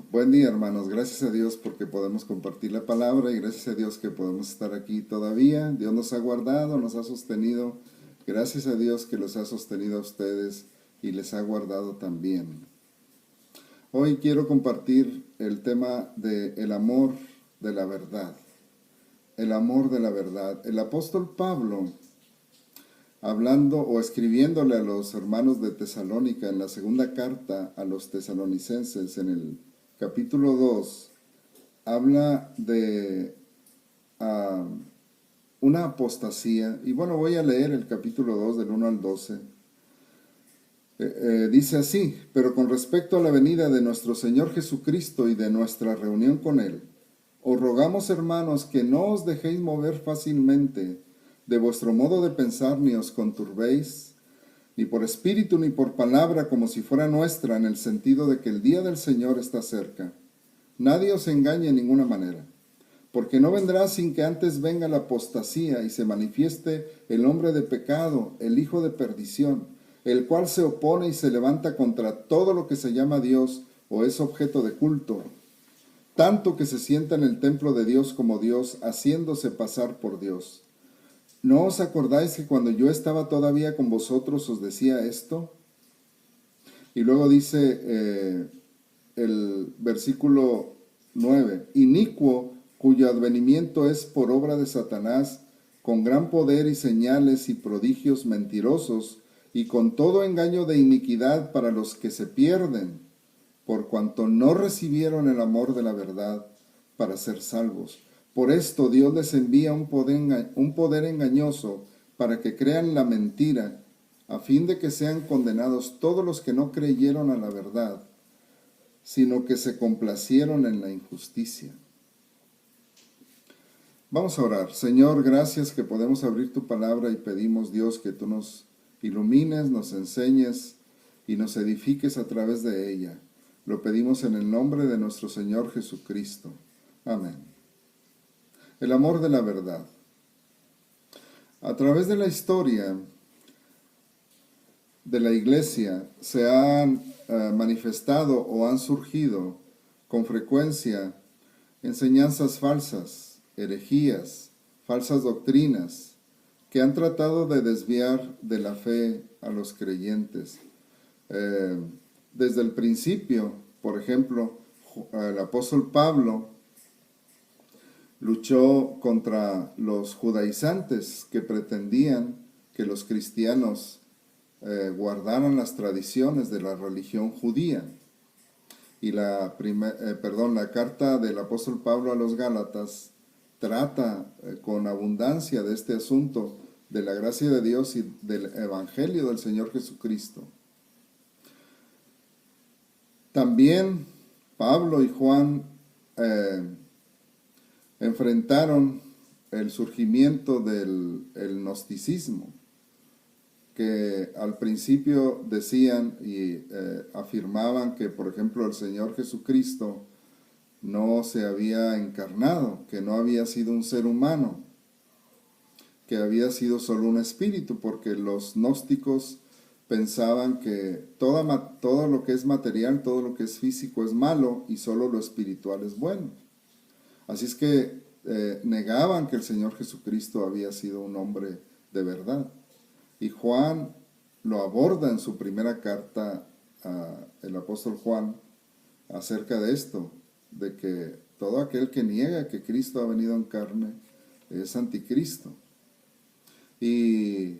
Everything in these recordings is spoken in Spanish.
Buen día, hermanos. Gracias a Dios porque podemos compartir la palabra y gracias a Dios que podemos estar aquí todavía. Dios nos ha guardado, nos ha sostenido. Gracias a Dios que los ha sostenido a ustedes y les ha guardado también. Hoy quiero compartir el tema de el amor de la verdad. El amor de la verdad. El apóstol Pablo, hablando o escribiéndole a los hermanos de Tesalónica en la segunda carta a los tesalonicenses en el capítulo 2, habla de una apostasía. Y bueno, voy a leer el capítulo 2 del 1 al 12. Dice así: pero con respecto a la venida de nuestro Señor Jesucristo y de nuestra reunión con Él, os rogamos, hermanos, que no os dejéis mover fácilmente de vuestro modo de pensar, ni os conturbéis, ni por espíritu ni por palabra, como si fuera nuestra, en el sentido de que el día del Señor está cerca. Nadie os engañe en ninguna manera, porque no vendrá sin que antes venga la apostasía y se manifieste el hombre de pecado, el hijo de perdición, el cual se opone y se levanta contra todo lo que se llama Dios o es objeto de culto, tanto que se sienta en el templo de Dios como Dios, haciéndose pasar por Dios. ¿No os acordáis que cuando yo estaba todavía con vosotros os decía esto? Y luego dice el versículo 9: inicuo, cuyo advenimiento es por obra de Satanás, con gran poder y señales y prodigios mentirosos, y con todo engaño de iniquidad para los que se pierden, por cuanto no recibieron el amor de la verdad para ser salvos. Por esto Dios les envía un poder engañoso para que crean la mentira, a fin de que sean condenados todos los que no creyeron a la verdad, sino que se complacieron en la injusticia. Vamos a orar. Señor, gracias que podemos abrir tu palabra y pedimos, Dios, que tú nos ilumines, nos enseñes y nos edifiques a través de ella. Lo pedimos en el nombre de nuestro Señor Jesucristo. Amén. El amor de la verdad. A través de la historia de la iglesia se han manifestado o han surgido con frecuencia enseñanzas falsas, herejías, falsas doctrinas que han tratado de desviar de la fe a los creyentes. Desde el principio, por ejemplo, el apóstol Pablo luchó contra los judaizantes que pretendían que los cristianos guardaran las tradiciones de la religión judía. Y la carta del apóstol Pablo a los Gálatas trata con abundancia de este asunto de la gracia de Dios y del evangelio del Señor Jesucristo. También Pablo y Juan enfrentaron el surgimiento del gnosticismo, que al principio decían y afirmaban que, por ejemplo, el Señor Jesucristo no se había encarnado, que no había sido un ser humano, que había sido solo un espíritu, porque los gnósticos pensaban que todo lo que es material, todo lo que es físico es malo y solo lo espiritual es bueno. Así es que negaban que el Señor Jesucristo había sido un hombre de verdad. Y Juan lo aborda en su primera carta, el apóstol Juan, acerca de esto, de que todo aquel que niega que Cristo ha venido en carne es anticristo. Y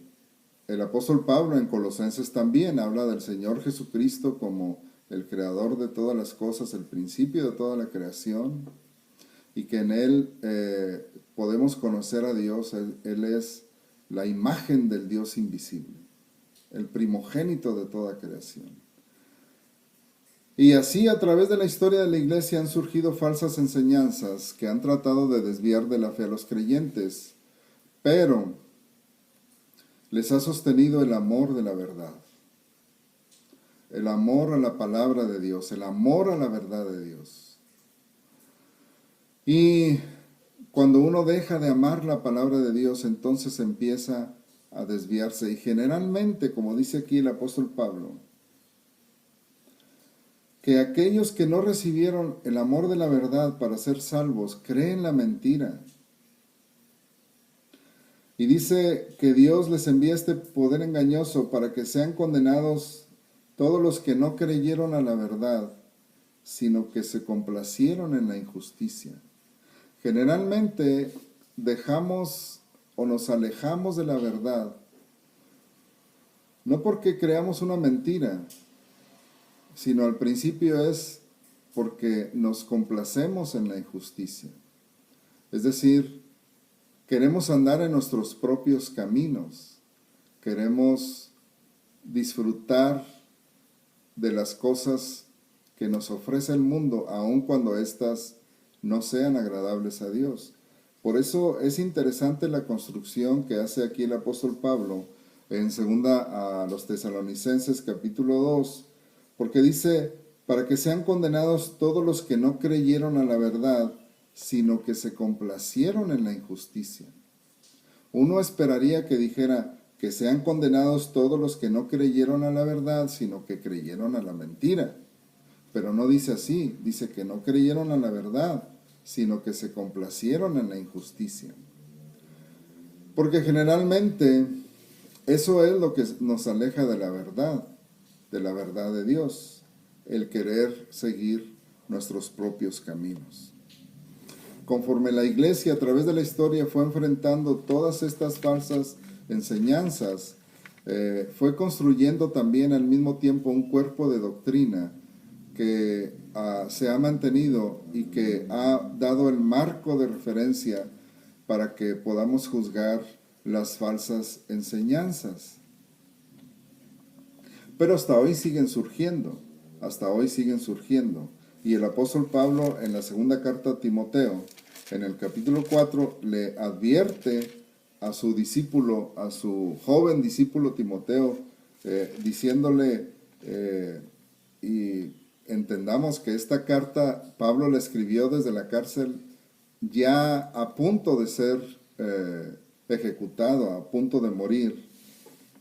el apóstol Pablo en Colosenses también habla del Señor Jesucristo como el creador de todas las cosas, el principio de toda la creación, y que en Él podemos conocer a Dios. Él es la imagen del Dios invisible, el primogénito de toda creación. Y así, a través de la historia de la iglesia han surgido falsas enseñanzas que han tratado de desviar de la fe a los creyentes, pero les ha sostenido el amor de la verdad, el amor a la palabra de Dios, el amor a la verdad de Dios. Y cuando uno deja de amar la palabra de Dios, entonces empieza a desviarse. Y generalmente, como dice aquí el apóstol Pablo, que aquellos que no recibieron el amor de la verdad para ser salvos creen la mentira. Y dice que Dios les envía este poder engañoso para que sean condenados todos los que no creyeron a la verdad, sino que se complacieron en la injusticia. Generalmente dejamos o nos alejamos de la verdad, no porque creamos una mentira, sino al principio es porque nos complacemos en la injusticia. Es decir, queremos andar en nuestros propios caminos, queremos disfrutar de las cosas que nos ofrece el mundo, aun cuando éstas no sean agradables a Dios. Por eso es interesante la construcción que hace aquí el apóstol Pablo en segunda a los Tesalonicenses capítulo 2, porque dice, para que sean condenados todos los que no creyeron a la verdad, sino que se complacieron en la injusticia. Uno esperaría que dijera que sean condenados todos los que no creyeron a la verdad, sino que creyeron a la mentira. Pero no dice así, dice que no creyeron a la verdad, sino que se complacieron en la injusticia. Porque generalmente eso es lo que nos aleja de la verdad de Dios, el querer seguir nuestros propios caminos. Conforme la iglesia a través de la historia fue enfrentando todas estas falsas enseñanzas, fue construyendo también al mismo tiempo un cuerpo de doctrina que se ha mantenido y que ha dado el marco de referencia para que podamos juzgar las falsas enseñanzas. Pero hasta hoy siguen surgiendo. Y el apóstol Pablo en la segunda carta a Timoteo, en el capítulo 4, le advierte a su discípulo, a su joven discípulo Timoteo, diciéndole, y entendamos que esta carta Pablo la escribió desde la cárcel ya a punto de ser ejecutado, a punto de morir.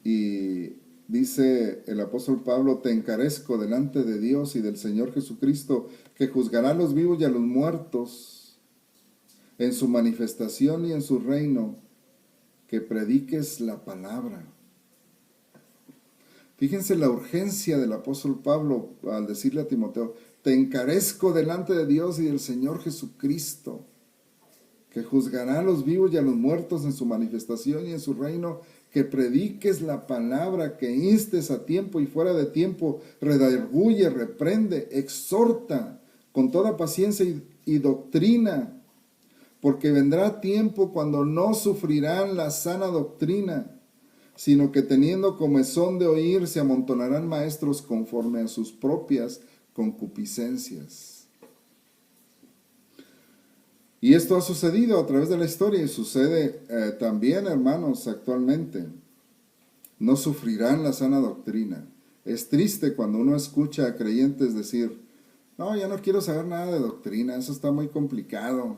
Y dice el apóstol Pablo, te encarezco delante de Dios y del Señor Jesucristo, que juzgará a los vivos y a los muertos en su manifestación y en su reino, que prediques la palabra. Fíjense la urgencia del apóstol Pablo al decirle a Timoteo, te encarezco delante de Dios y del Señor Jesucristo, que juzgará a los vivos y a los muertos en su manifestación y en su reino, que prediques la palabra, que instes a tiempo y fuera de tiempo, redarguye, reprende, exhorta con toda paciencia y doctrina, porque vendrá tiempo cuando no sufrirán la sana doctrina, sino que teniendo comezón de oír, se amontonarán maestros conforme a sus propias concupiscencias. Y esto ha sucedido a través de la historia y sucede también, hermanos, actualmente. No sufrirán la sana doctrina. Es triste cuando uno escucha a creyentes decir, no, ya no quiero saber nada de doctrina, eso está muy complicado.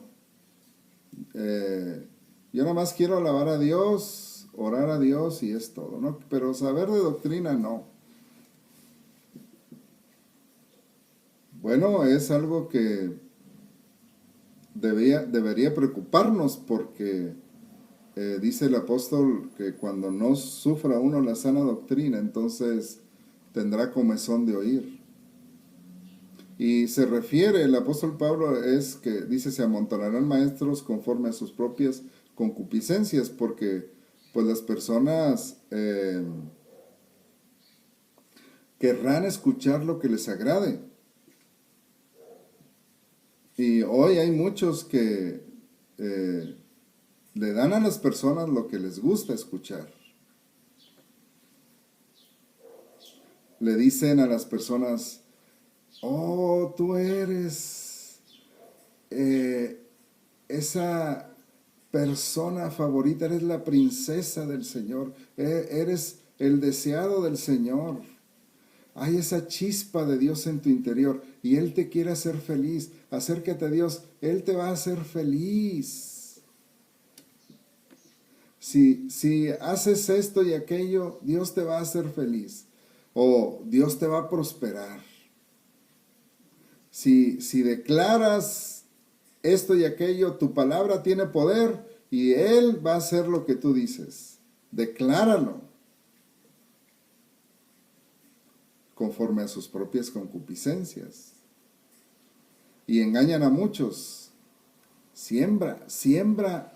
Yo nada más quiero alabar a Dios, orar a Dios y es todo, ¿no? Pero saber de doctrina no. Bueno, es algo que debería preocuparnos porque dice el apóstol que cuando no sufra uno la sana doctrina, entonces tendrá comezón de oír. Y se refiere, el apóstol Pablo es que dice, se amontonarán maestros conforme a sus propias concupiscencias, porque pues las personas querrán escuchar lo que les agrade. Y hoy hay muchos que le dan a las personas lo que les gusta escuchar. Le dicen a las personas, oh, tú eres esa persona favorita, eres la princesa del Señor, eres el deseado del Señor. Hay esa chispa de Dios en tu interior y Él te quiere hacer feliz. Acércate a Dios, Él te va a hacer feliz. Si haces esto y aquello, Dios te va a hacer feliz. O Dios te va a prosperar. Si declaras esto y aquello, tu palabra tiene poder y Él va a hacer lo que tú dices. Decláralo conforme a sus propias concupiscencias. Y engañan a muchos. Siembra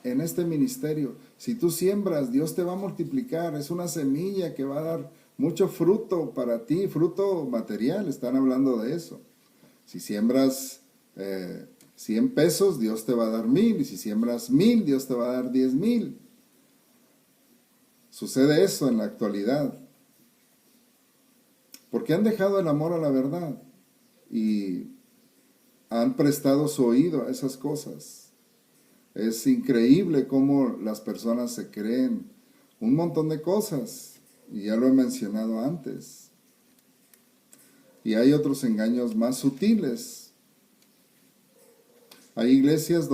en este ministerio. Si tú siembras, Dios te va a multiplicar. Es una semilla que va a dar mucho fruto para ti, fruto material. Están hablando de eso. Si siembras 100 pesos, Dios te va a dar 1000. Y si siembras 1000, Dios te va a dar 10,000. Sucede eso en la actualidad. Porque han dejado el amor a la verdad y han prestado su oído a esas cosas. Es increíble cómo las personas se creen un montón de cosas, y ya lo he mencionado antes. Y hay otros engaños más sutiles. Hay iglesias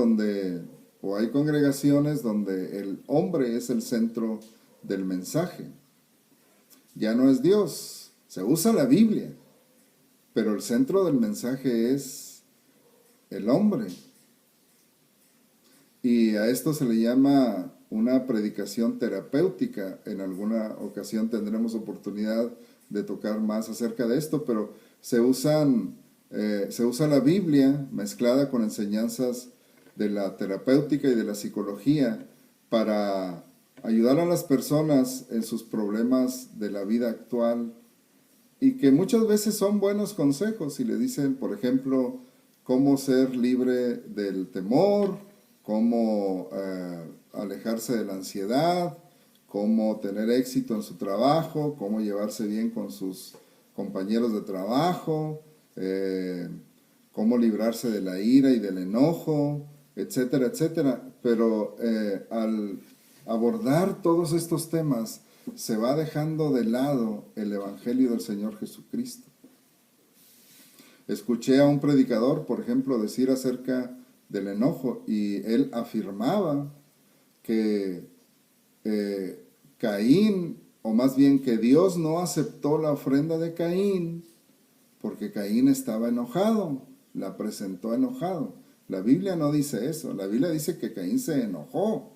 o hay congregaciones donde el hombre es el centro del mensaje. Ya no es Dios, se usa la Biblia, pero el centro del mensaje es el hombre. Y a esto se le llama una predicación terapéutica. En alguna ocasión tendremos oportunidad de tocar más acerca de esto, pero se usa la Biblia mezclada con enseñanzas de la terapéutica y de la psicología para ayudar a las personas en sus problemas de la vida actual, y que muchas veces son buenos consejos y le dicen, por ejemplo, cómo ser libre del temor, cómo alejarse de la ansiedad, cómo tener éxito en su trabajo, cómo llevarse bien con sus compañeros de trabajo, cómo librarse de la ira y del enojo, etcétera, etcétera. Pero al abordar todos estos temas, se va dejando de lado el Evangelio del Señor Jesucristo. Escuché a un predicador, por ejemplo, decir acerca del enojo, y él afirmaba que Caín, o más bien que Dios no aceptó la ofrenda de Caín porque Caín estaba enojado, la presentó enojado. La Biblia no dice eso, la Biblia dice que Caín se enojó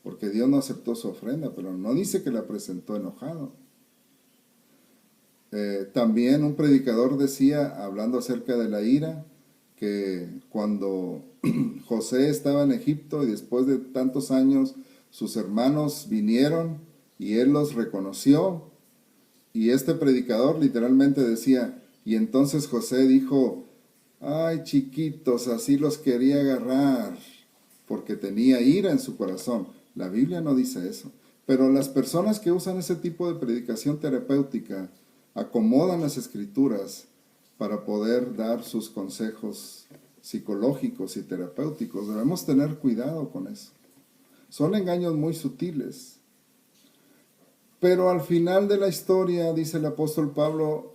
porque Dios no aceptó su ofrenda, pero no dice que la presentó enojado. También un predicador decía, hablando acerca de la ira, que cuando José estaba en Egipto y después de tantos años sus hermanos vinieron y él los reconoció, y este predicador literalmente decía, y entonces José dijo, ay chiquitos, así los quería agarrar, porque tenía ira en su corazón. La Biblia no dice eso, pero las personas que usan ese tipo de predicación terapéutica acomodan las escrituras para poder dar sus consejos psicológicos y terapéuticos. Debemos tener cuidado con eso. Son engaños muy sutiles. Pero al final de la historia, dice el apóstol Pablo,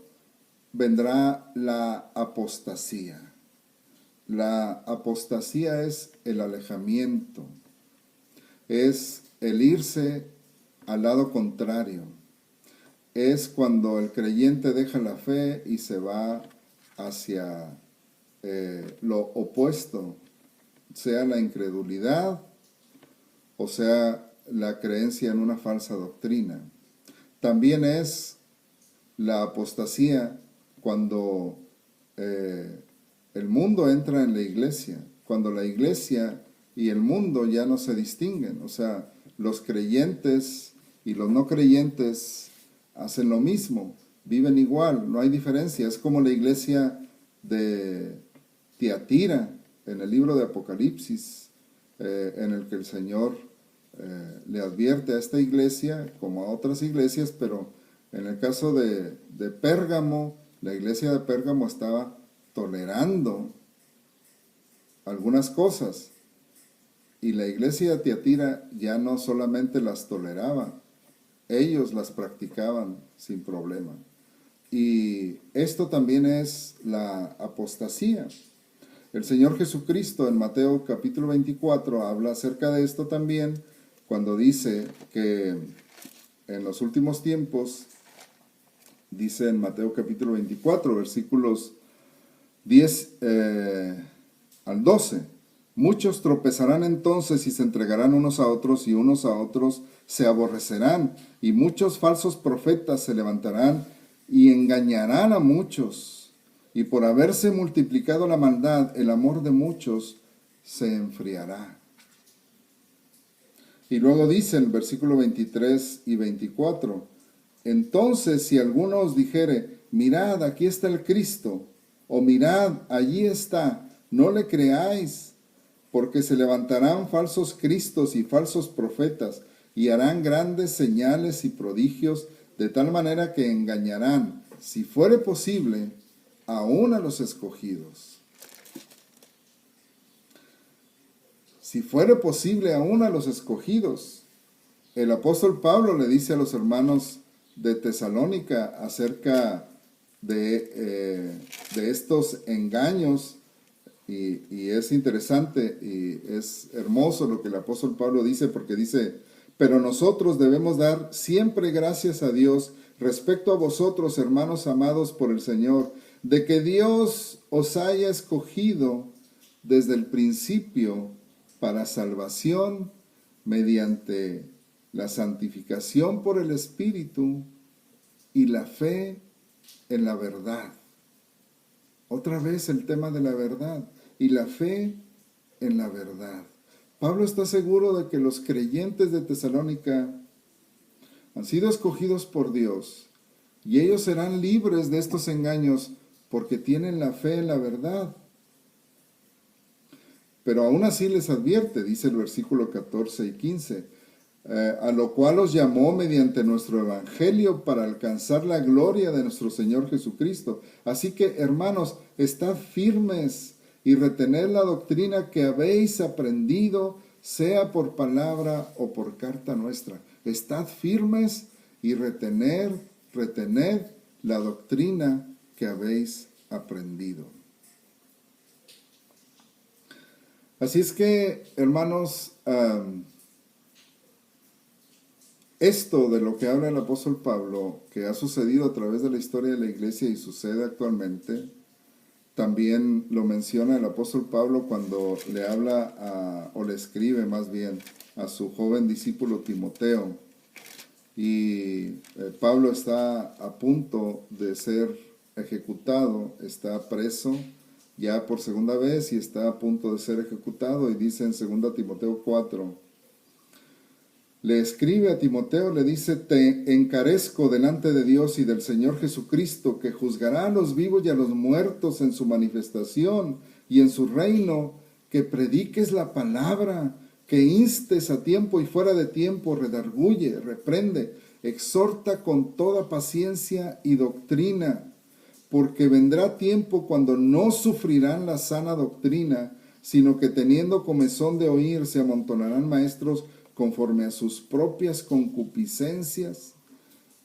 vendrá la apostasía. La apostasía es el alejamiento, es el irse al lado contrario. Es cuando el creyente deja la fe y se va hacia lo opuesto, sea la incredulidad o sea la creencia en una falsa doctrina. También es la apostasía cuando el mundo entra en la iglesia, cuando la iglesia y el mundo ya no se distinguen, o sea, los creyentes y los no creyentes hacen lo mismo, viven igual, no hay diferencia. Es como la iglesia de Tiatira en el libro de Apocalipsis, en el que el Señor le advierte a esta iglesia como a otras iglesias, pero en el caso de Pérgamo, la iglesia de Pérgamo estaba tolerando algunas cosas, y la iglesia de Tiatira ya no solamente las toleraba, ellos las practicaban sin problema. Y esto también es la apostasía. El Señor Jesucristo en Mateo capítulo 24 habla acerca de esto también, cuando dice que en los últimos tiempos, dice en Mateo capítulo 24, versículos 10 al 12. Muchos tropezarán entonces y se entregarán unos a otros y unos a otros se aborrecerán. Y muchos falsos profetas se levantarán y engañarán a muchos. Y por haberse multiplicado la maldad, el amor de muchos se enfriará. Y luego dice el versículo 23 y 24, entonces si alguno os dijere, mirad, aquí está el Cristo, o mirad, allí está, no le creáis, porque se levantarán falsos cristos y falsos profetas, y harán grandes señales y prodigios, de tal manera que engañarán, si fuere posible, aún a los escogidos. Si fuere posible, aún a los escogidos. El apóstol Pablo le dice a los hermanos de Tesalónica acerca de estos engaños, y es interesante y es hermoso lo que el apóstol Pablo dice, porque dice, pero nosotros debemos dar siempre gracias a Dios respecto a vosotros, hermanos amados por el Señor, de que Dios os haya escogido desde el principio para salvación mediante la santificación por el Espíritu y la fe en la verdad. Otra vez el tema de la verdad y la fe en la verdad. Pablo está seguro de que los creyentes de Tesalónica han sido escogidos por Dios y ellos serán libres de estos engaños porque tienen la fe en la verdad. Pero aún así les advierte, dice el versículo 14 y 15, a lo cual os llamó mediante nuestro evangelio para alcanzar la gloria de nuestro Señor Jesucristo. Así que, hermanos, estad firmes y retened la doctrina que habéis aprendido, sea por palabra o por carta nuestra. Estad firmes y retened la doctrina que habéis aprendido. Así es que, hermanos, esto de lo que habla el apóstol Pablo, que ha sucedido a través de la historia de la iglesia y sucede actualmente, también lo menciona el apóstol Pablo cuando le habla o le escribe más bien a su joven discípulo Timoteo. Y Pablo está a punto de ser ejecutado, está preso ya por segunda vez y está a punto de ser ejecutado, y dice en 2 Timoteo 4, le escribe a Timoteo, le dice, te encarezco delante de Dios y del Señor Jesucristo, que juzgará a los vivos y a los muertos en su manifestación y en su reino, que prediques la palabra, que instes a tiempo y fuera de tiempo, redarguye, reprende, exhorta con toda paciencia y doctrina, porque vendrá tiempo cuando no sufrirán la sana doctrina, sino que teniendo comezón de oír se amontonarán maestros conforme a sus propias concupiscencias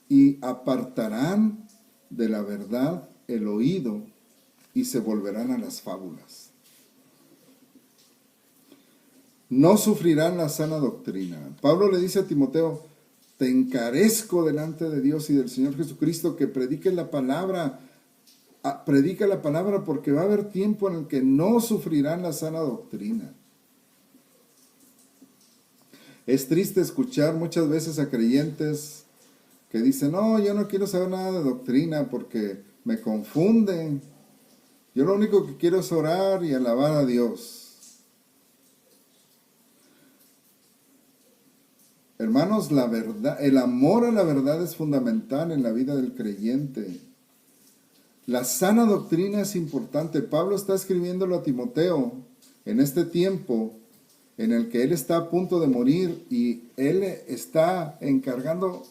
y apartarán de la verdad el oído y se volverán a las fábulas. No sufrirán la sana doctrina. Pablo le dice a Timoteo, te encarezco delante de Dios y del Señor Jesucristo que prediques la palabra. Predica la palabra porque va a haber tiempo en el que no sufrirán la sana doctrina. Es triste escuchar muchas veces a creyentes que dicen, no, yo no quiero saber nada de doctrina porque me confunden. Yo lo único que quiero es orar y alabar a Dios. Hermanos, la verdad, el amor a la verdad es fundamental en la vida del creyente. La sana doctrina es importante. Pablo está escribiéndolo a Timoteo en este tiempo en el que él está a punto de morir y él está encargando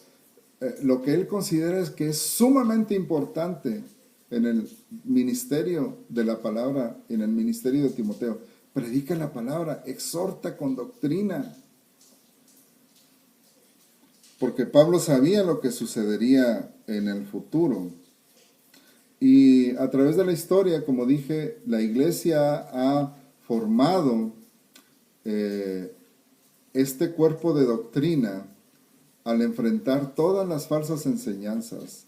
lo que él considera es que es sumamente importante en el ministerio de la palabra, en el ministerio de Timoteo. Predica la palabra, exhorta con doctrina. Porque Pablo sabía lo que sucedería en el futuro. Y a través de la historia, como dije, la iglesia ha formado este cuerpo de doctrina al enfrentar todas las falsas enseñanzas,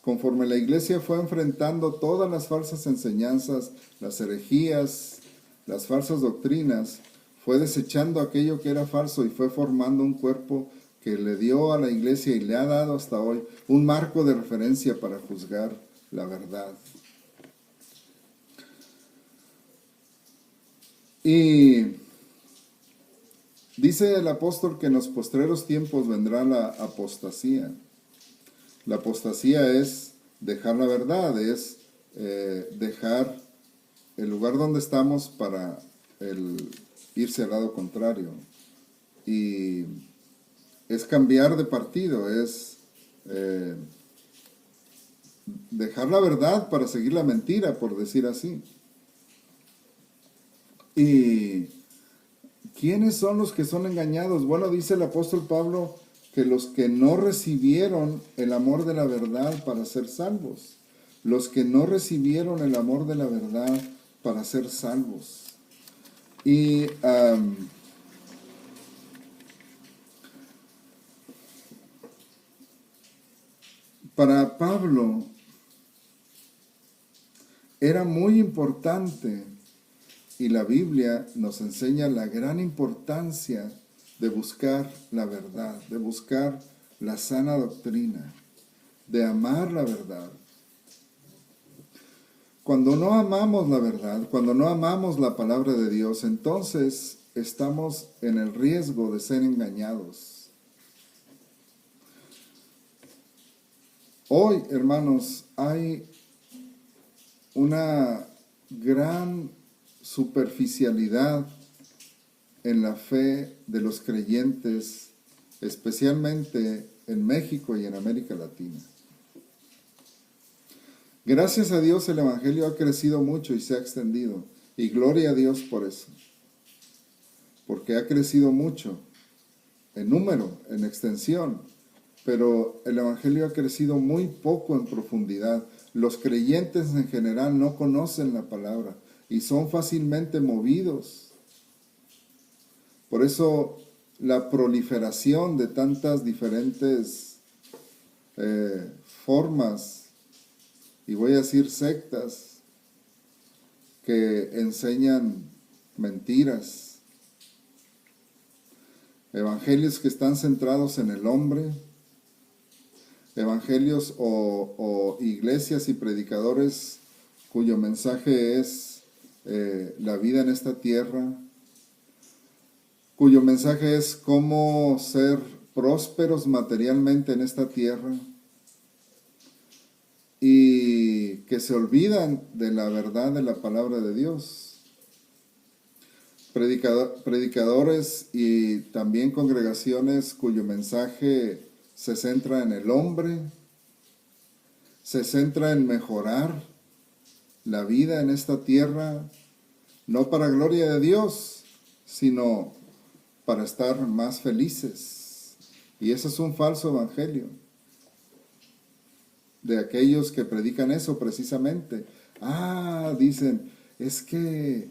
conforme la iglesia fue enfrentando todas las falsas enseñanzas, las herejías, las falsas doctrinas, fue desechando aquello que era falso y fue formando un cuerpo que le dio a la iglesia y le ha dado hasta hoy un marco de referencia para juzgar la verdad. Y dice el apóstol que en los postreros tiempos vendrá la apostasía. La apostasía es dejar la verdad, es dejar el lugar donde estamos para irse al lado contrario. Y es cambiar de partido, es dejar la verdad para seguir la mentira, por decir así. ¿Y quiénes son los que son engañados? Bueno, dice el apóstol Pablo que los que no recibieron el amor de la verdad para ser salvos. Los que no recibieron el amor de la verdad para ser salvos. Y para Pablo era muy importante, y la Biblia nos enseña la gran importancia de buscar la verdad, de buscar la sana doctrina, de amar la verdad. Cuando no amamos la verdad, cuando no amamos la palabra de Dios, entonces estamos en el riesgo de ser engañados. Hoy, hermanos, hay una gran superficialidad en la fe de los creyentes, especialmente en México y en América Latina. Gracias a Dios el Evangelio ha crecido mucho y se ha extendido, y gloria a Dios por eso, porque ha crecido mucho en número, en extensión, pero el Evangelio ha crecido muy poco en profundidad. Los creyentes en general no conocen la palabra y son fácilmente movidos. Por eso la proliferación de tantas diferentes formas, y voy a decir sectas, que enseñan mentiras, evangelios que están centrados en el hombre, evangelios o iglesias y predicadores cuyo mensaje es la vida en esta tierra, cuyo mensaje es cómo ser prósperos materialmente en esta tierra, y que se olvidan de la verdad de la palabra de Dios. Predicadores y también congregaciones cuyo mensaje se centra en el hombre, se centra en mejorar la vida en esta tierra, no para gloria de Dios, sino para estar más felices. Y ese es un falso evangelio de aquellos que predican eso precisamente. Dicen, es que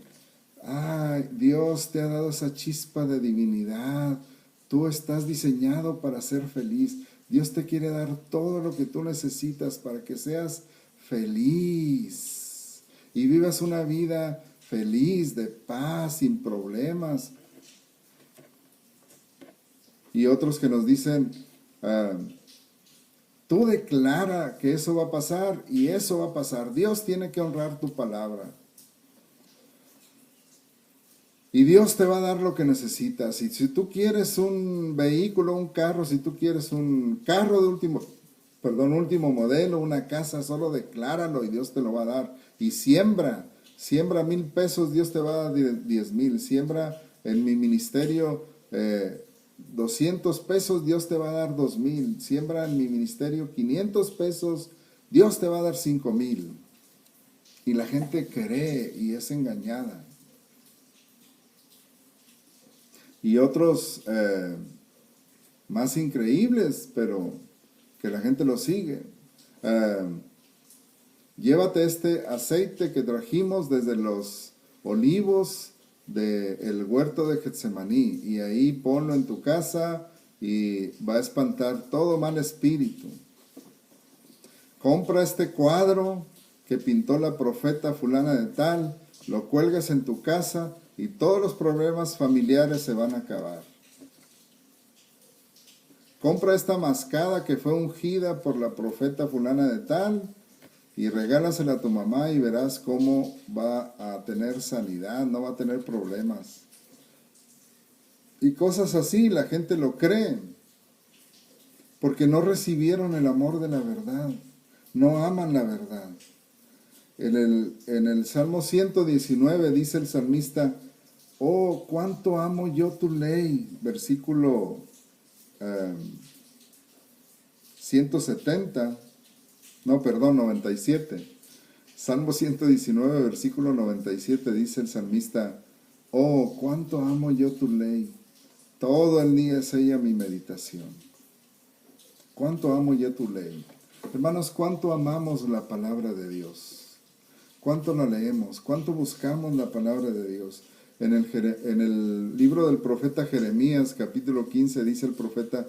Dios te ha dado esa chispa de divinidad, tú estás diseñado para ser feliz, Dios te quiere dar todo lo que tú necesitas para que seas feliz y vivas una vida feliz, de paz, sin problemas. Y otros que nos dicen, tú declara que eso va a pasar y eso va a pasar. Dios tiene que honrar tu palabra. Y Dios te va a dar lo que necesitas. Y si tú quieres un vehículo, un carro, si tú quieres un carro de último modelo, una casa, solo decláralo y Dios te lo va a dar. Y siembra 1,000 pesos, Dios te va a dar 10,000. Siembra en mi ministerio 200 pesos, Dios te va a dar 2,000. Siembra en mi ministerio 500 pesos, Dios te va a dar 5,000. Y la gente cree y es engañada. Y otros más increíbles, pero que la gente lo sigue. Llévate este aceite que trajimos desde los olivos del huerto de Getsemaní y ahí ponlo en tu casa y va a espantar todo mal espíritu. compra este cuadro que pintó la profeta fulana de tal, lo cuelgas en tu casa y todos los problemas familiares se van a acabar. Compra esta mascada que fue ungida por la profeta fulana de tal y regálasela a tu mamá y verás cómo va a tener sanidad, no va a tener problemas. Y cosas así, la gente lo cree, porque no recibieron el amor de la verdad, no aman la verdad. En el Salmo 119 dice el salmista, oh, cuánto amo yo tu ley, versículo 97. Salmo 119, versículo 97 dice el salmista, oh, cuánto amo yo tu ley, todo el día es ella mi meditación. Cuánto amo yo tu ley. Hermanos, cuánto amamos la palabra de Dios. ¿Cuánto la leemos? ¿Cuánto buscamos la palabra de Dios? En el libro del profeta Jeremías, capítulo 15, dice el profeta,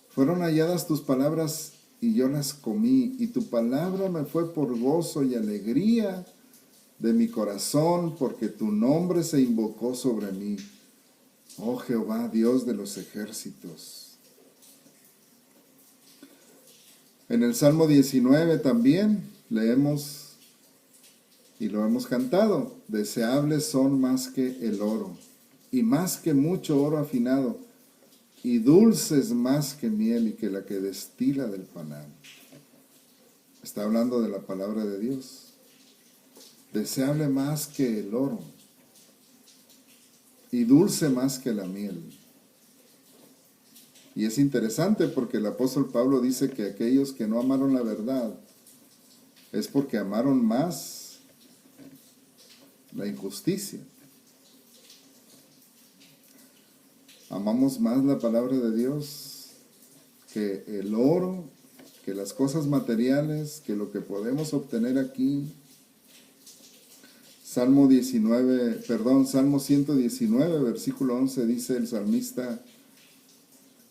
fueron halladas tus palabras y yo las comí, y tu palabra me fue por gozo y alegría de mi corazón, porque tu nombre se invocó sobre mí. Oh Jehová, Dios de los ejércitos. En el Salmo 19 también leemos y lo hemos cantado, deseables son más que el oro, y más que mucho oro afinado, y dulces más que miel y que la que destila del panal. Está hablando de la palabra de Dios. Deseable más que el oro, y dulce más que la miel. Y es interesante porque el apóstol Pablo dice que aquellos que no amaron la verdad es porque amaron más la injusticia. Amamos más la palabra de Dios que el oro, que las cosas materiales, que lo que podemos obtener aquí. Salmo 119, versículo 11 dice el salmista,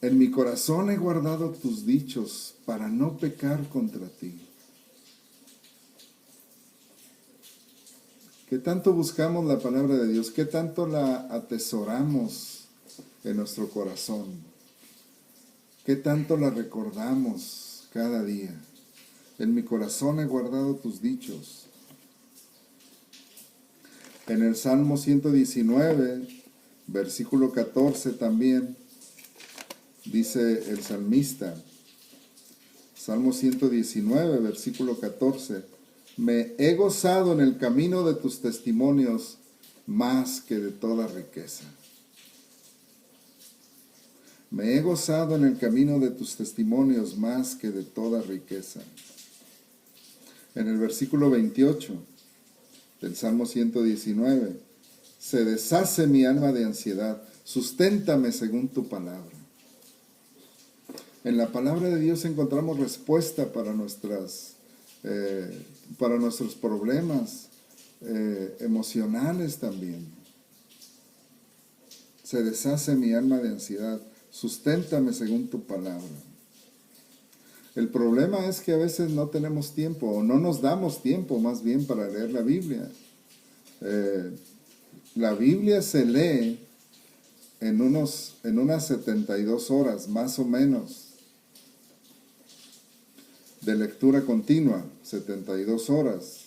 en mi corazón he guardado tus dichos para no pecar contra ti. ¿Qué tanto buscamos la palabra de Dios? ¿Qué tanto la atesoramos en nuestro corazón? ¿Qué tanto la recordamos cada día? En mi corazón he guardado tus dichos. En el Salmo 119, versículo 14 también, dice el salmista, Salmo 119, versículo 14, me he gozado en el camino de tus testimonios más que de toda riqueza. Me he gozado en el camino de tus testimonios más que de toda riqueza. En el versículo 28 del Salmo 119, se deshace mi alma de ansiedad, susténtame según tu palabra. En la palabra de Dios encontramos respuesta para nuestros problemas emocionales también. Se deshace mi alma de ansiedad, susténtame según tu palabra. El problema es que a veces no tenemos tiempo, o no nos damos tiempo más bien para leer la Biblia. La Biblia se lee en unas 72 horas, más o menos, de lectura continua, 72 horas.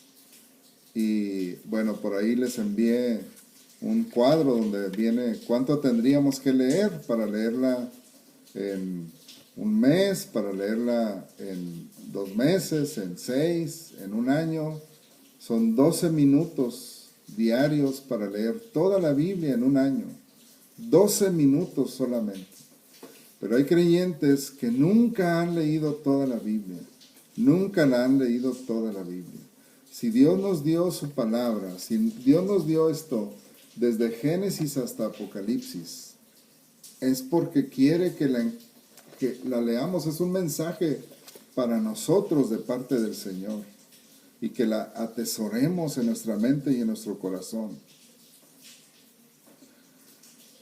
Y bueno, por ahí les envié un cuadro donde viene cuánto tendríamos que leer para leerla en un mes, para leerla en 2 meses, en 6, en un año. Son 12 minutos diarios para leer toda la Biblia en un año. 12 minutos solamente. Pero hay creyentes que nunca han leído toda la Biblia. Nunca la han leído toda la Biblia. Si Dios nos dio su palabra, si Dios nos dio esto desde Génesis hasta Apocalipsis, es porque quiere que la leamos. Es un mensaje para nosotros de parte del Señor, y que la atesoremos en nuestra mente y en nuestro corazón.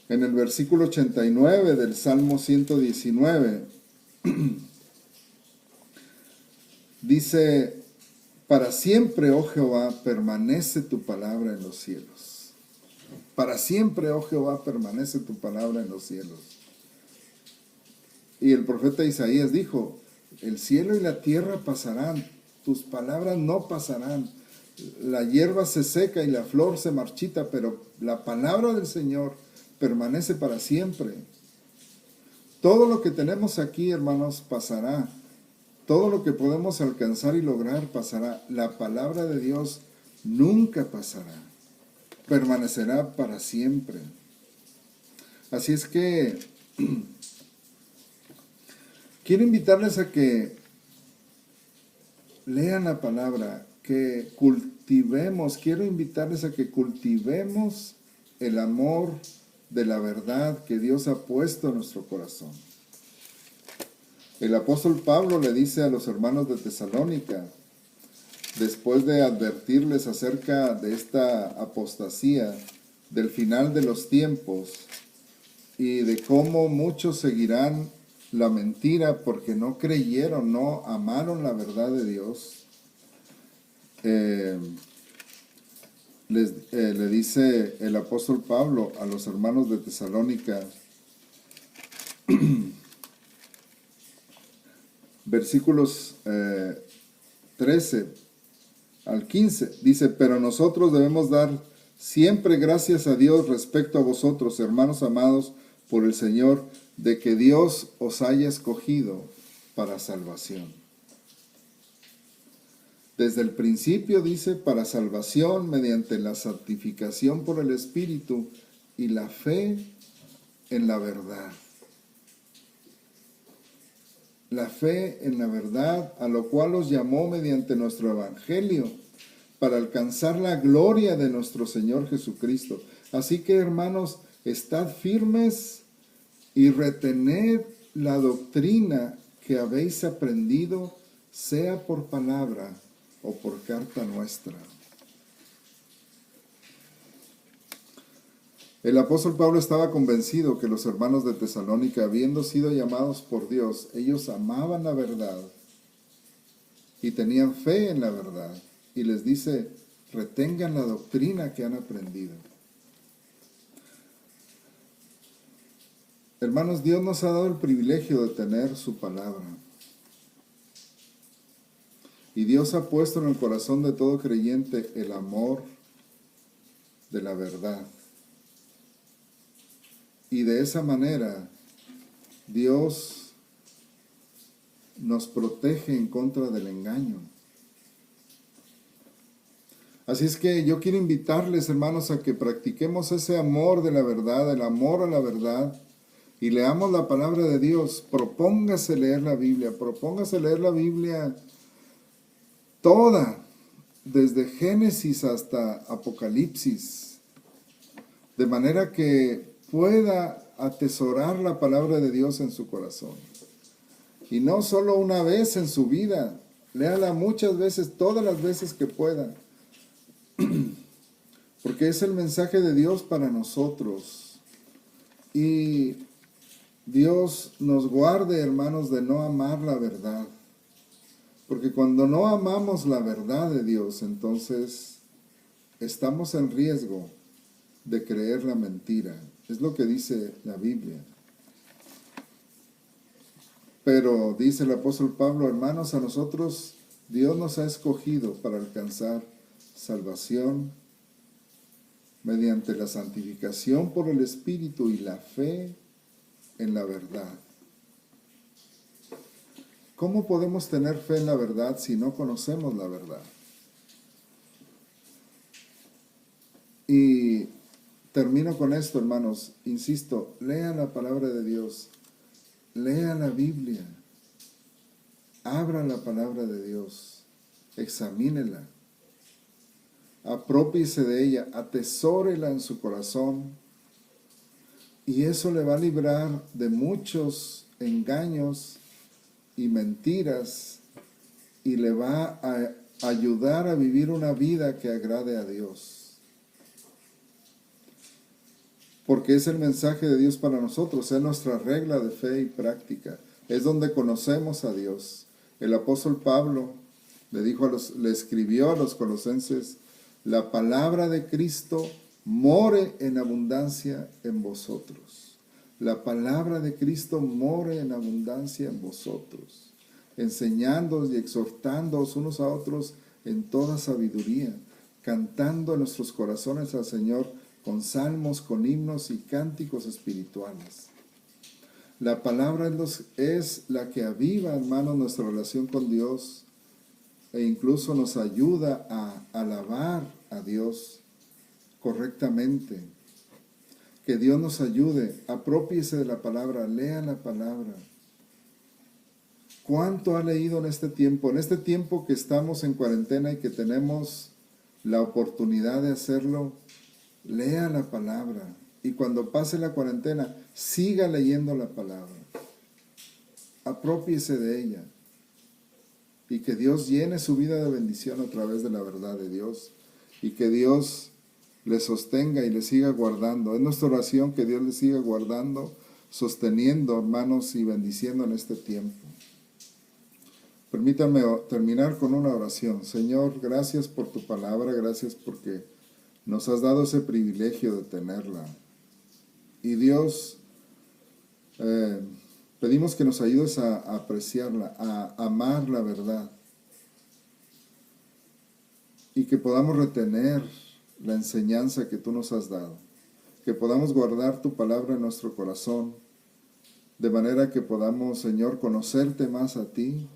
En el versículo 89 del Salmo 119, Dice, para siempre, oh Jehová, permanece tu palabra en los cielos. Para siempre, oh Jehová, permanece tu palabra en los cielos. Y el profeta Isaías dijo, el cielo y la tierra pasarán, tus palabras no pasarán. La hierba se seca y la flor se marchita, pero la palabra del Señor permanece para siempre. Todo lo que tenemos aquí, hermanos, pasará. Todo lo que podemos alcanzar y lograr pasará. La palabra de Dios nunca pasará. Permanecerá para siempre. Así es que quiero invitarles a que lean la palabra, que cultivemos, quiero invitarles a que cultivemos el amor de la verdad que Dios ha puesto en nuestro corazón. El apóstol Pablo le dice a los hermanos de Tesalónica, después de advertirles acerca de esta apostasía, del final de los tiempos y de cómo muchos seguirán la mentira porque no creyeron, no amaron la verdad de Dios, le dice el apóstol Pablo a los hermanos de Tesalónica, versículos 13 al 15, dice, pero nosotros debemos dar siempre gracias a Dios respecto a vosotros, hermanos amados por el Señor, de que Dios os haya escogido para salvación. Desde el principio dice, para salvación mediante la santificación por el Espíritu y la fe en la verdad. La fe en la verdad, a lo cual os llamó mediante nuestro Evangelio, para alcanzar la gloria de nuestro Señor Jesucristo. Así que, hermanos, estad firmes y retened la doctrina que habéis aprendido, sea por palabra o por carta nuestra. El apóstol Pablo estaba convencido que los hermanos de Tesalónica, habiendo sido llamados por Dios, ellos amaban la verdad y tenían fe en la verdad. Y les dice, retengan la doctrina que han aprendido. Hermanos, Dios nos ha dado el privilegio de tener su palabra. Y Dios ha puesto en el corazón de todo creyente el amor de la verdad. Y de esa manera, Dios nos protege en contra del engaño. Así es que yo quiero invitarles, hermanos, a que practiquemos ese amor de la verdad, el amor a la verdad, y leamos la palabra de Dios. Propóngase leer la Biblia toda, desde Génesis hasta Apocalipsis, de manera que pueda atesorar la palabra de Dios en su corazón. Y no solo una vez en su vida, léala muchas veces, todas las veces que pueda, porque es el mensaje de Dios para nosotros. Y Dios nos guarde, hermanos, de no amar la verdad. Porque cuando no amamos la verdad de Dios, entonces estamos en riesgo de creer la mentira. Es lo que dice la Biblia. Pero dice el apóstol Pablo, hermanos, a nosotros Dios nos ha escogido para alcanzar salvación mediante la santificación por el Espíritu y la fe en la verdad. ¿Cómo podemos tener fe en la verdad si no conocemos la verdad? Y termino con esto, hermanos. Insisto, lean la palabra de Dios. Lean la Biblia. Abran la palabra de Dios. Examínela. Aprópiese de ella. Atesórela en su corazón. Y eso le va a librar de muchos engaños y mentiras, y le va a ayudar a vivir una vida que agrade a Dios. Porque es el mensaje de Dios para nosotros, es nuestra regla de fe y práctica, es donde conocemos a Dios. El apóstol Pablo Le escribió a los colosenses: la palabra de Cristo more en abundancia en vosotros. La palabra de Cristo more en abundancia en vosotros, enseñándoos y exhortándoos unos a otros en toda sabiduría, cantando en nuestros corazones al Señor con salmos, con himnos y cánticos espirituales. La palabra es la que aviva, hermanos, nuestra relación con Dios e incluso nos ayuda a alabar a Dios correctamente. Que Dios nos ayude, aprópiese de la palabra, lea la palabra. ¿Cuánto ha leído en este tiempo? En este tiempo que estamos en cuarentena y que tenemos la oportunidad de hacerlo, lea la palabra. Y cuando pase la cuarentena, siga leyendo la palabra. Aprópiese de ella. Y que Dios llene su vida de bendición a través de la verdad de Dios. Y que Dios le sostenga y le siga guardando. Es nuestra oración que Dios le siga guardando, sosteniendo, hermanos, y bendiciendo en este tiempo. Permítanme terminar con una oración. Señor, gracias por tu palabra, gracias porque nos has dado ese privilegio de tenerla. Y Dios, pedimos que nos ayudes a apreciarla, a amar la verdad. Y que podamos retener la enseñanza que tú nos has dado. Que podamos guardar tu palabra en nuestro corazón, de manera que podamos, Señor, conocerte más a ti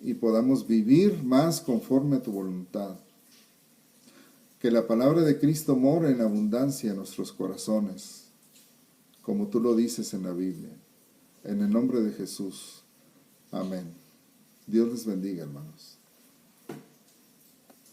y podamos vivir más conforme a tu voluntad. Que la palabra de Cristo more en abundancia en nuestros corazones, como tú lo dices en la Biblia. En el nombre de Jesús. Amén. Dios les bendiga, hermanos.